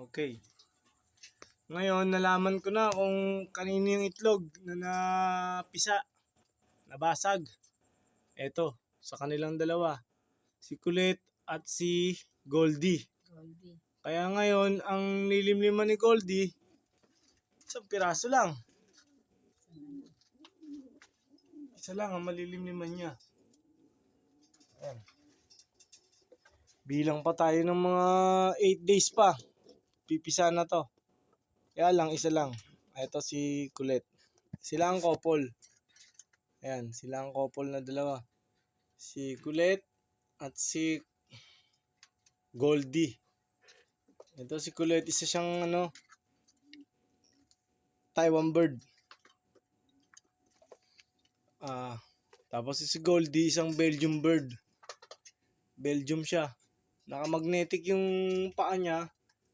Okay. Ngayon, nalaman ko na kung kanino yung itlog na napisa, nabasag. Eto, sa kanilang dalawa. Si Kulit at si Goldie. Kaya ngayon, ang nilimliman ni Goldie, isang piraso lang. Isa lang ang malilimliman niya. Ayan. Bilang pa tayo ng mga 8 days pa. Pipisa na to. Kaya lang, isa lang. Ito si Kulit. Sila ang couple. Ayan, sila ang couple na dalawa. Si Kulit at si Goldie. Ito si Kulit, isa siyang Taiwan bird. Tapos si Goldie, isang Belgium bird. Belgium siya. Naka-magnetic yung paa niya.